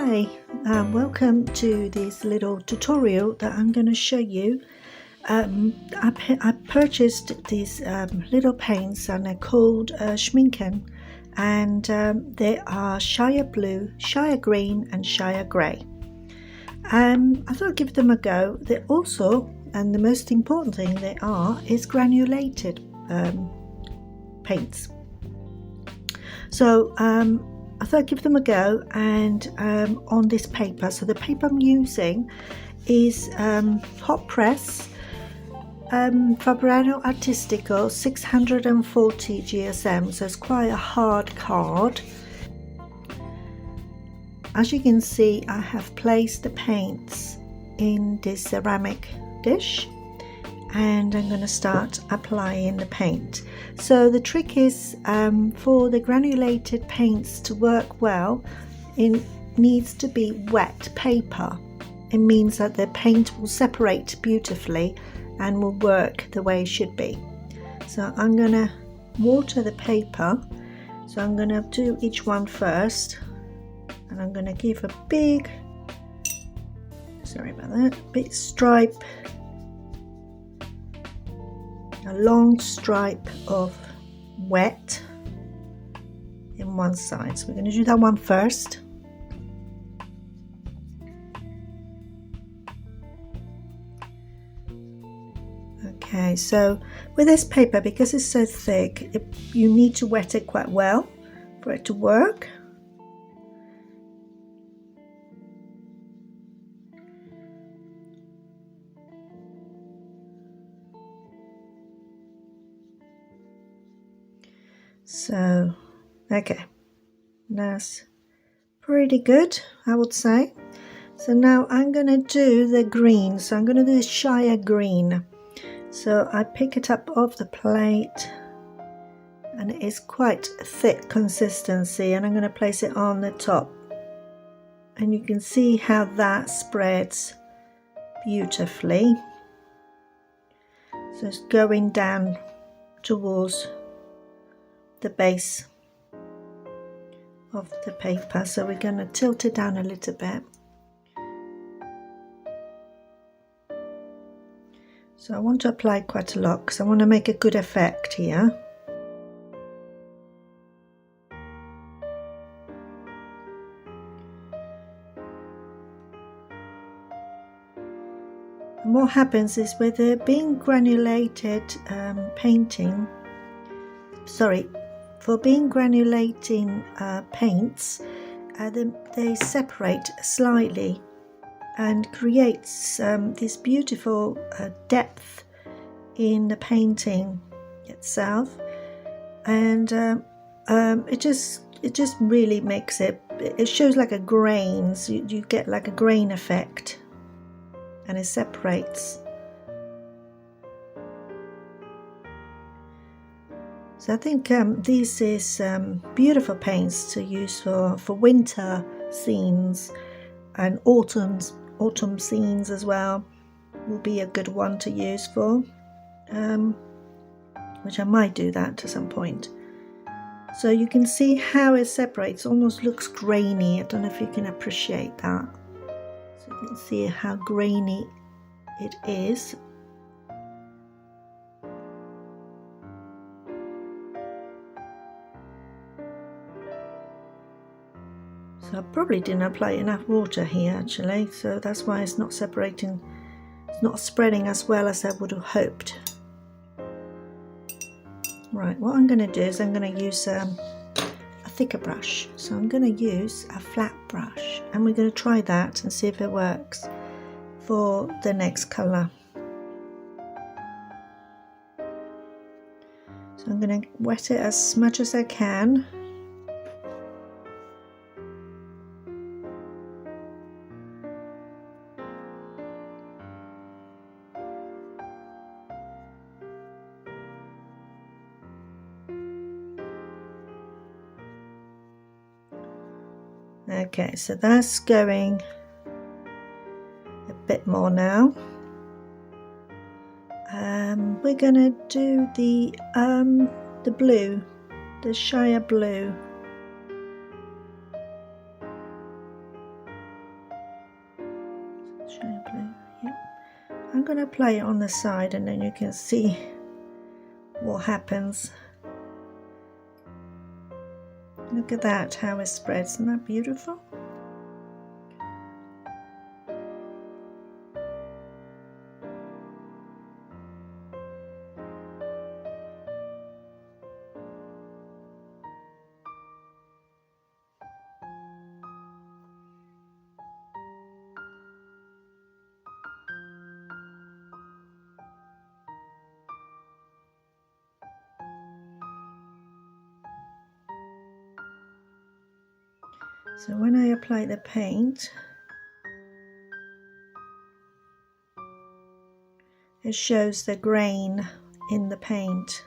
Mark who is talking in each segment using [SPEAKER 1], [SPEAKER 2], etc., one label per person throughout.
[SPEAKER 1] Hi, welcome to this little tutorial that I'm going to show you. I purchased these little paints and they're called Schminken, and they are Shire Blue, Shire Green and Shire Grey. I thought I'd give them a go. They're also, and the most important thing they are, is granulated paints. So I thought I'd give them a go, and on this paper, so the paper I'm using is hot press Fabriano Artistico 640 GSM, so it's quite a hard card. As you can see, I have placed the paints in this ceramic dish and I'm going to start applying the paint. So the trick is for the granulated paints to work well, it needs to be wet paper. It means that the paint will separate beautifully and will work the way it should be. So I'm going to water the paper. So I'm going to do each one first, and I'm going to give a big, big stripe, a long stripe of wet in one side. So we're going to do that one first. Okay, so with this paper, because it's so thick, you need to wet it quite well for it to work. So, okay, that's pretty good, I would say. So now I'm going to do the green. So I'm going to do the Shire Green. So I pick it up off the plate, and it is quite thick consistency, and I'm going to place it on the top. And you can see how that spreads beautifully. So it's going down towards the base of the paper, so we're going to tilt it down a little bit. So I want to apply quite a lot because I want to make a good effect here. And what happens is with the being granulated painting, for being granulating paints, they separate slightly and creates this beautiful depth in the painting itself, and it just really makes it shows like a grain. So you get like a grain effect, and it separates. So I think this is beautiful paints to use for winter scenes and autumn scenes as well. Will be a good one to use for, which I might do that at some point. So you can see how it separates, almost looks grainy. I don't know if you can appreciate that. So you can see how grainy it is. So I probably didn't apply enough water here actually, so that's why it's not separating, it's not spreading as well as I would have hoped. Right, what I'm going to do is I'm going to use a thicker brush. So I'm going to use a flat brush, and we're going to try that and see if it works for the next colour. So I'm going to wet it as much as I can. Okay, so that's going a bit more now. We're gonna do the blue, the Shire Blue. going to apply it on the side and then you can see what happens. Look at that, how it spreads. Isn't that beautiful? So when I apply the paint, it shows the grain in the paint.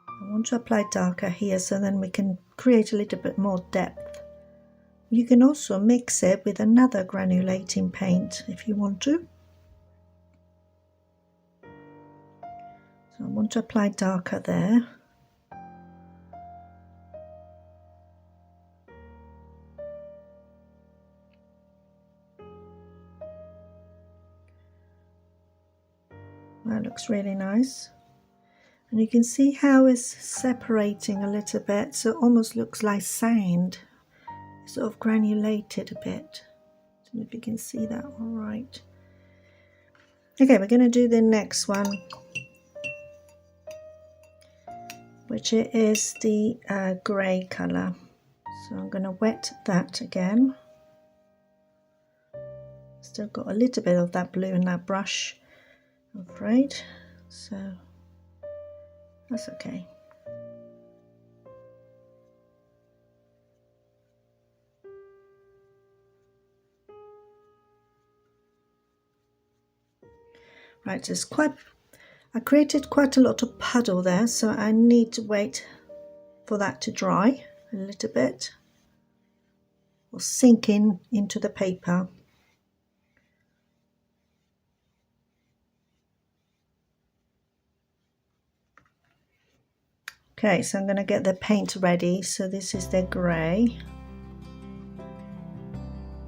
[SPEAKER 1] I want to apply darker here so then we can create a little bit more depth. You can also mix it with another granulating paint if you want to. So I want to apply darker there. That looks really nice. And you can see how it's separating a little bit, so it almost looks like sand. It's sort of granulated a bit. I don't know if you can see that all right. Okay, we're going to do the next one, which is the grey colour. So I'm going to wet that again. Still got a little bit of that blue in that brush, I'm afraid, so that's okay. Right, it's I created quite a lot of puddle there, so I need to wait for that to dry a little bit or sink into the paper. Okay, so I'm going to get the paint ready. So this is the grey.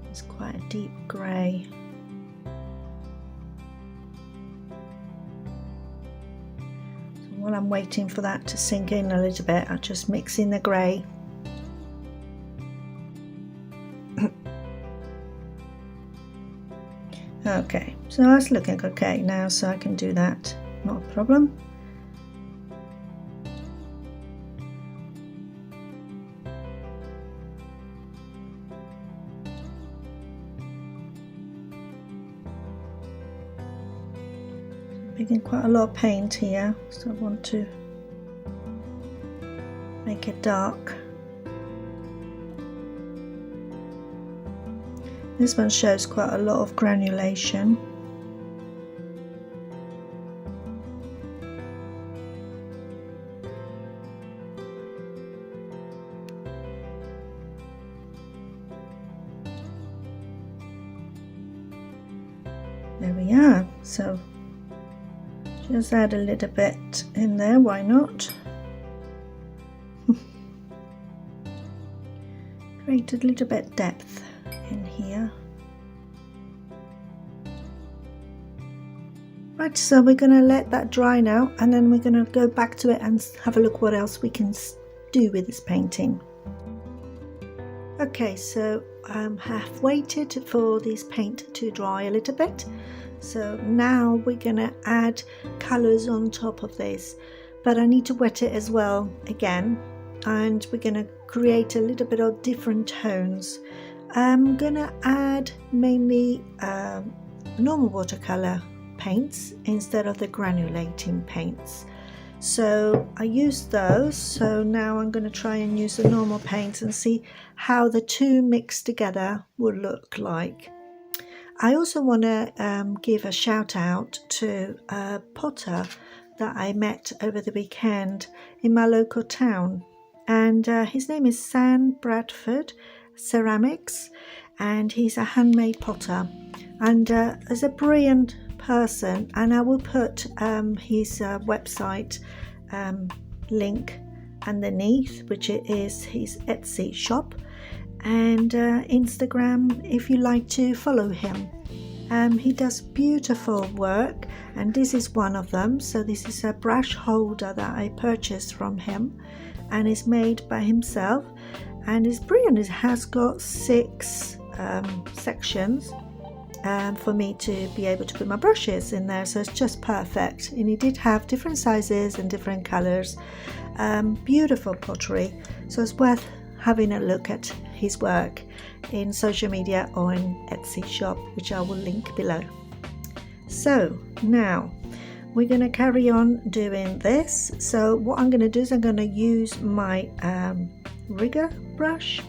[SPEAKER 1] It's quite a deep grey. So while I'm waiting for that to sink in a little bit, I'll just mix in the grey. Okay, so that's looking okay now, so I can do that, not a problem. Making quite a lot of paint here, so I want to make it dark. This one shows quite a lot of granulation. There we are. So just add a little bit in there, why not? Create a little bit depth in here. Right, so we're going to let that dry now, and then we're going to go back to it and have a look what else we can do with this painting. Okay, so I have waited for this paint to dry a little bit. So now we're going to add colours on top of this, but I need to wet it as well again, and we're going to create a little bit of different tones. I'm going to add mainly normal watercolour paints instead of the granulating paints. So I used those, so now I'm going to try and use the normal paints and see how the two mixed together will look like. I also want to give a shout out to a potter that I met over the weekend in my local town, and his name is Sam Bradford Ceramics, and he's a handmade potter, and is a brilliant person, and I will put his website link underneath, which is his Etsy shop, and Instagram if you like to follow him. He does beautiful work, and this is one of them. So this is a brush holder that I purchased from him, and it's made by himself, and it's brilliant. It has got 6 sections for me to be able to put my brushes in there, so it's just perfect. And he did have different sizes and different colors. Beautiful pottery, so it's worth having a look at his work in social media or in Etsy shop, which I will link below. So now we're going to carry on doing this. So what I'm going to do is I'm going to use my rigger brush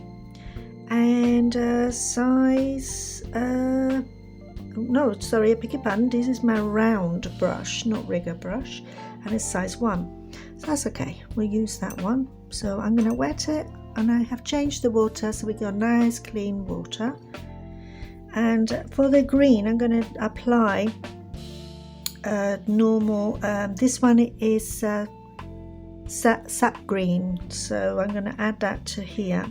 [SPEAKER 1] and size a picky button. This is my round brush, not rigger brush, and it's size 1, so that's okay, we'll use that one. So I'm going to wet it, and I have changed the water so we got nice clean water. And for the green I'm going to apply normal, this one is sap green, so I'm going to add that to here.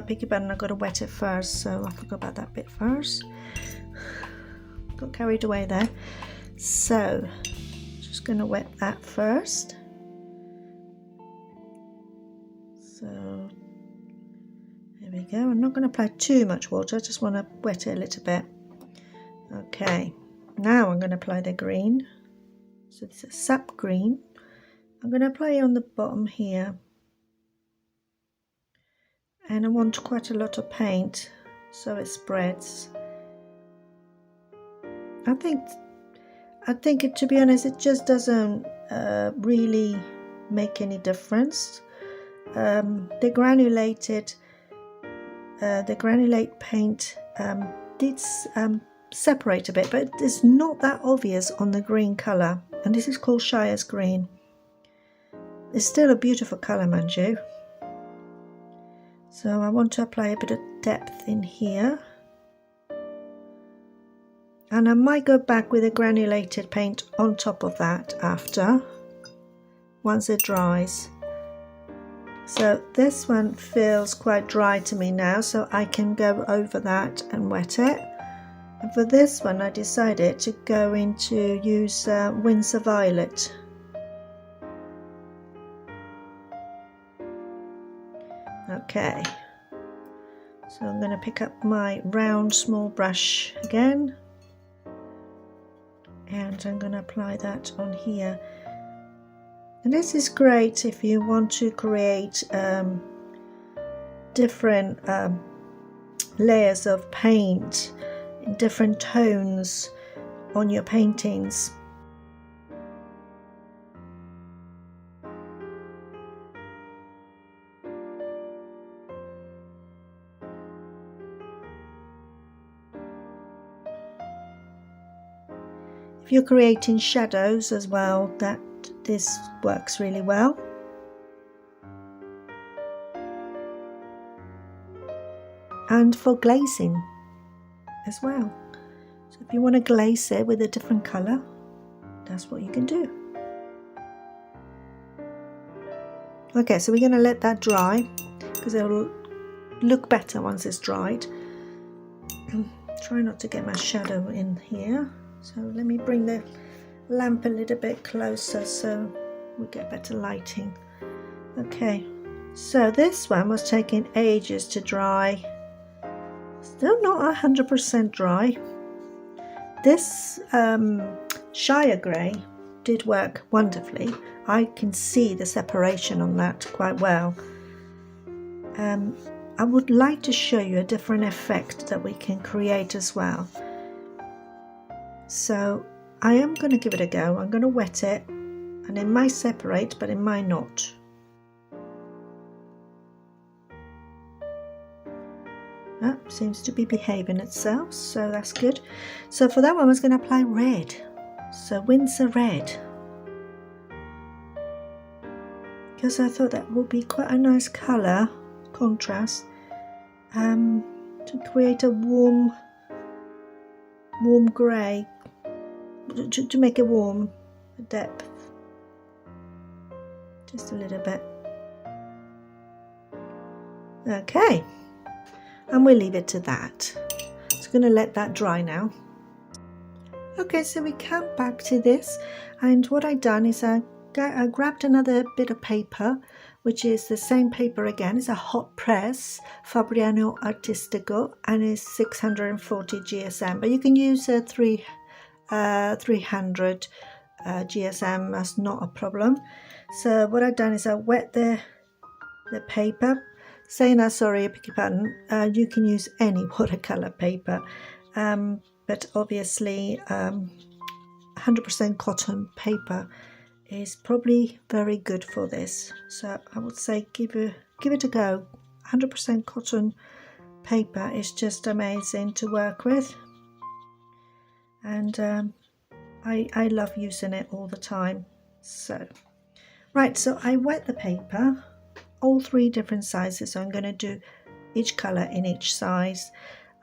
[SPEAKER 1] Picky button, I've got to wet it first, so I forgot about that bit first. Got carried away there. So just going to wet that first. So there we go. I'm not going to apply too much water, I just want to wet it a little bit. Okay, now I'm going to apply the green. So it's a sap green. I'm going to apply it on the bottom here, and I want quite a lot of paint so it spreads. I think it, to be honest, it just doesn't really make any difference. The granulate paint did separate a bit, but it's not that obvious on the green colour, and this is called Shire's green. It's still a beautiful colour, mind you. So I want to apply a bit of depth in here, and I might go back with a granulated paint on top of that after, once it dries. So this one feels quite dry to me now, so I can go over that and wet it. And for this one I decided to go into use Winsor Violet. Okay, so I'm going to pick up my round small brush again, and I'm going to apply that on here. And this is great if you want to create different layers of paint in different tones on your paintings. If you're creating shadows as well, this works really well. And for glazing as well. So if you want to glaze it with a different colour, that's what you can do. Okay, so we're going to let that dry, because it will look better once it's dried. Try not to get my shadow in here. So let me bring the lamp a little bit closer so we get better lighting. Okay, so this one was taking ages to dry. Still not 100% dry. This Shire grey did work wonderfully. I can see the separation on that quite well. I would like to show you a different effect that we can create as well. So I am going to give it a go. I'm going to wet it, and it might separate, but it might not. That seems to be behaving itself, so that's good. So for that one I was going to apply red, so Winsor red, because I thought that would be quite a nice colour contrast to create a warm grey, to make it warm, depth, just a little bit. Okay, and we'll leave it to that. It's going to let that dry now. Okay, so we come back to this, and what I've done is I grabbed another bit of paper, which is the same paper again. It's a hot press Fabriano Artistico, and it's 640 GSM, but you can use a 300 GSM, that's not a problem. So what I've done is I wet the paper. Saying that, sorry, I beg your pardon, you can use any watercolor paper, but obviously 100% cotton paper is probably very good for this, so I would say give it a go. 100% cotton paper is just amazing to work with, and I love using it all the time. So right, so I wet the paper, all 3 different sizes, so I'm going to do each color in each size,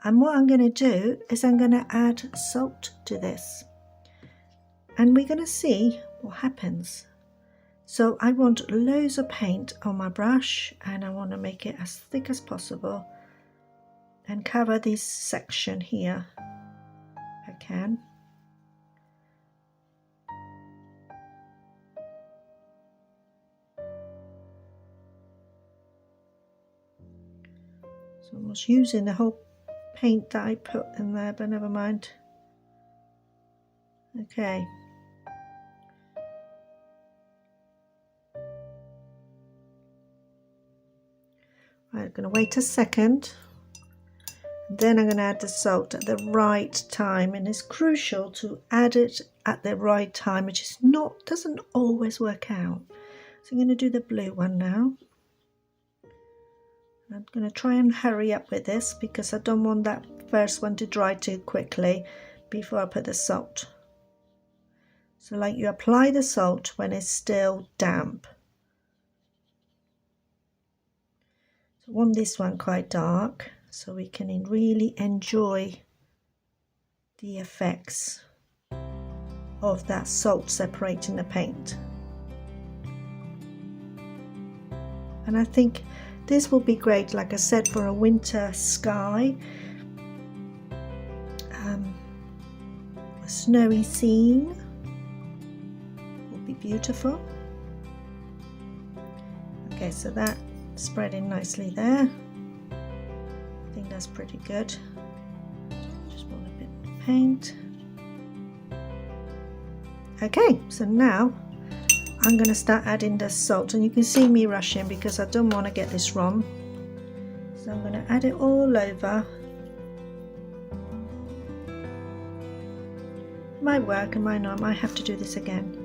[SPEAKER 1] and what I'm going to do is I'm going to add salt to this, and we're going to see what happens. So I want loads of paint on my brush, and I want to make it as thick as possible and cover this section here if I can. So I was using the whole paint that I put in there, but never mind. Okay. I'm going to wait a second, then I'm going to add the salt at the right time, and it's crucial to add it at the right time, which is doesn't always work out. So I'm going to do the blue one now. I'm going to try and hurry up with this because I don't want that first one to dry too quickly before I put the salt. So like you apply the salt when it's still damp. I want this one quite dark so we can really enjoy the effects of that salt separating the paint. And I think this will be great, like I said, for a winter sky, a snowy scene will be beautiful. Okay, so that spreading nicely there. I think that's pretty good. Just want a bit of paint. Okay, so now I'm going to start adding the salt, and you can see me rushing because I don't want to get this wrong. So I'm going to add it all over. Might work and might not. I might have to do this again.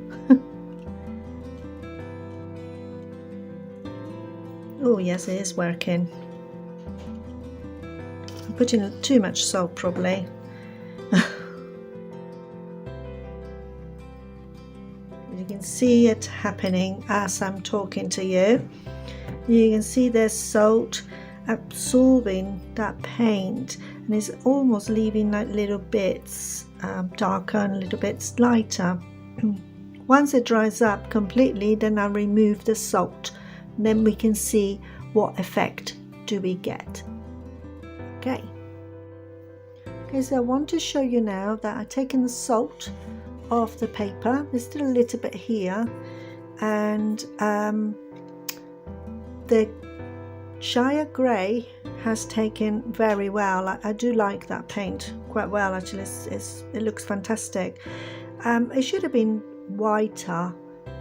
[SPEAKER 1] Oh yes, it is working. I'm putting too much salt probably. You can see it happening as I'm talking to you. You can see there's salt absorbing that paint, and it's almost leaving like little bits darker and little bits lighter. Once it dries up completely, then I remove the salt. Then we can see what effect do we get. Okay, so I want to show you now that I've taken the salt off the paper. There's still a little bit here, and the Shire Grey has taken very well. I do like that paint quite well actually. It looks fantastic. It should have been whiter.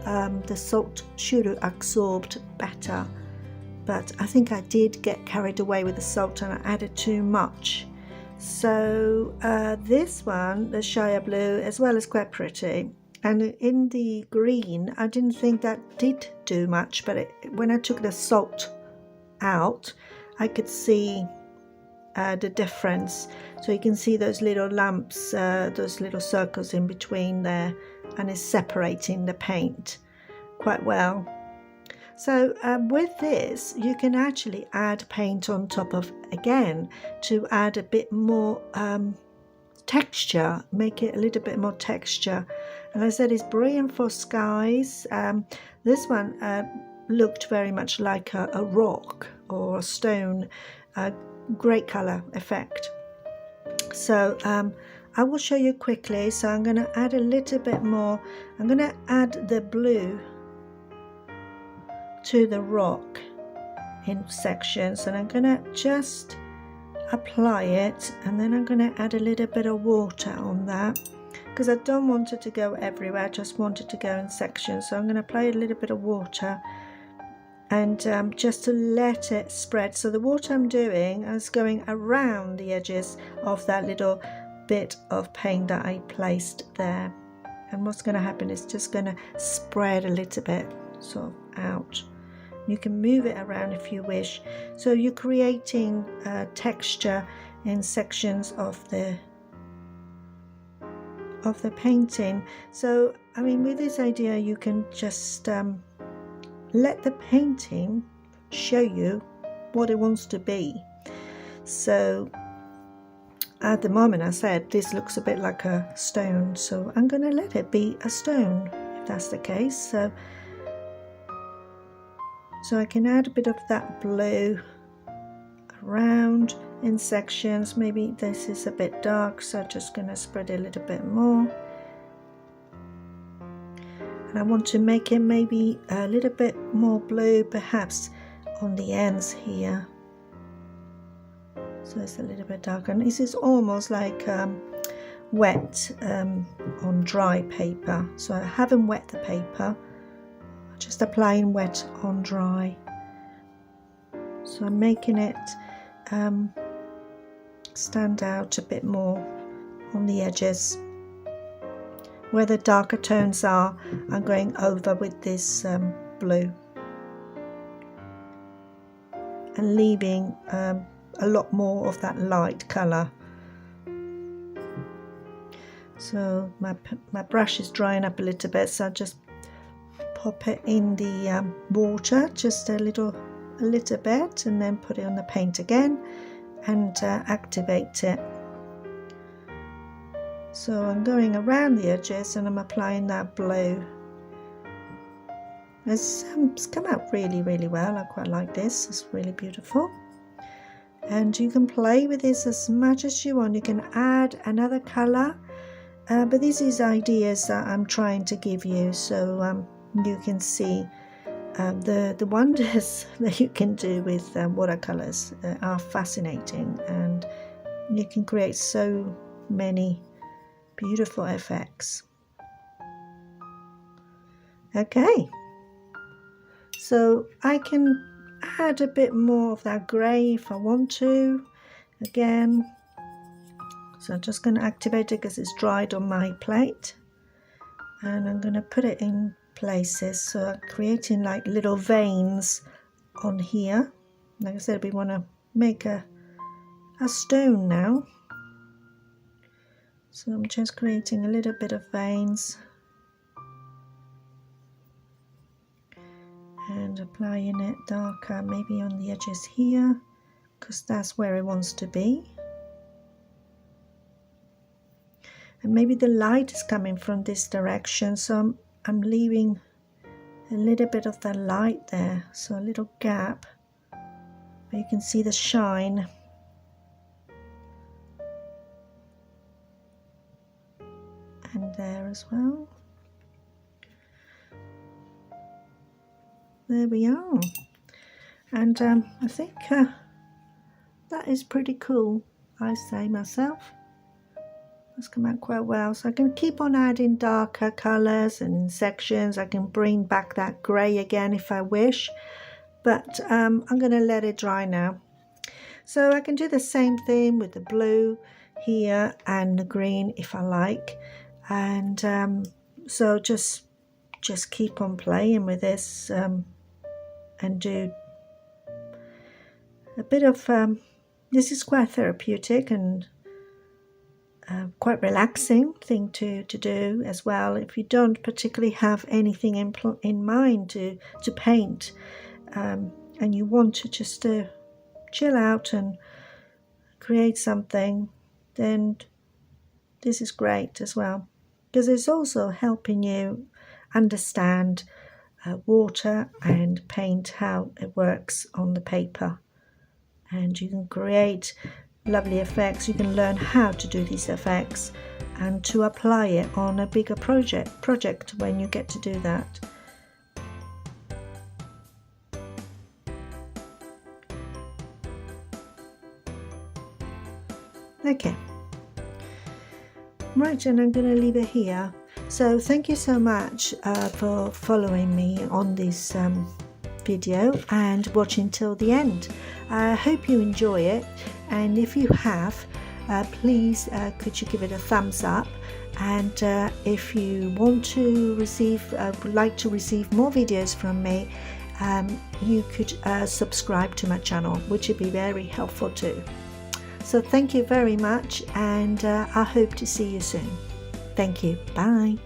[SPEAKER 1] The salt should have absorbed better, but I think I did get carried away with the salt and I added too much. So this one, the Shire Blue, as well, is quite pretty, and in the green I didn't think that did do much, but when I took the salt out I could see the difference. So you can see those little lumps, those little circles in between there, and it's separating the paint quite well. So with this you can actually add paint on top of again to add a bit more texture, make it a little bit more texture. And I said it's brilliant for skies. This one looked very much like a rock or a stone. Great color effect. So I will show you quickly. So I'm going to add a little bit more. I'm going to add the blue to the rock in sections, and I'm going to just apply it, and then I'm going to add a little bit of water on that because I don't want it to go everywhere. I just want it to go in sections. So I'm going to apply a little bit of water and just to let it spread. So the water I'm doing is going around the edges of that little bit of paint that I placed there, and what's going to happen is just going to spread a little bit sort of out. You can move it around if you wish. So you're creating texture in sections of the painting. So I mean, with this idea you can just let the painting show you what it wants to be. So at the moment, I said this looks a bit like a stone, so I'm going to let it be a stone if that's the case. So I can add a bit of that blue around in sections. Maybe this is a bit dark, so I'm just going to spread it a little bit more. And I want to make it maybe a little bit more blue, perhaps on the ends here. So it's a little bit darker. And this is almost like wet on dry paper. So I haven't wet the paper, just applying wet on dry. So I'm making it stand out a bit more on the edges. Where the darker tones are, I'm going over with this blue and leaving a lot more of that light colour. So my brush is drying up a little bit, so I just pop it in the water just a little bit, and then put it on the paint again and activate it. So I'm going around the edges and I'm applying that blue. It's come out really well. I quite like this. It's really beautiful. And you can play with this as much as you want. You can add another colour, but this is ideas that I'm trying to give you, so you can see the wonders that you can do with watercolours are fascinating, and you can create so many beautiful effects. Okay, so I can add a bit more of that grey if I want to again. So I'm just going to activate it because it's dried on my plate, and I'm going to put it in places. So I'm creating like little veins on here. Like I said, we want to make a stone now. So I'm just creating a little bit of veins and applying it darker, maybe on the edges here, because that's where it wants to be. And maybe the light is coming from this direction, so I'm leaving a little bit of the light there, so a little gap where you can see the shine. And there as well. There we are. And I think that is pretty cool, I say myself. That's come out quite well. So I can keep on adding darker colours and in sections. I can bring back that grey again if I wish, but I'm going to let it dry now. So I can do the same thing with the blue here and the green if I like. And so just keep on playing with this and do a bit of this is quite therapeutic and quite relaxing thing to do as well, if you don't particularly have anything in mind to paint, and you want to just chill out and create something, then this is great as well, because it's also helping you understand water and paint, how it works on the paper. And you can create lovely effects. You can learn how to do these effects and to apply it on a bigger project when you get to do that. Okay, right, and I'm going to leave it here. So thank you so much for following me on this video and watching till the end. I hope you enjoy it, and if you have, please could you give it a thumbs up, and if you want to would like to receive more videos from me, you could subscribe to my channel, which would be very helpful too. So thank you very much, and I hope to see you soon. Thank you. Bye.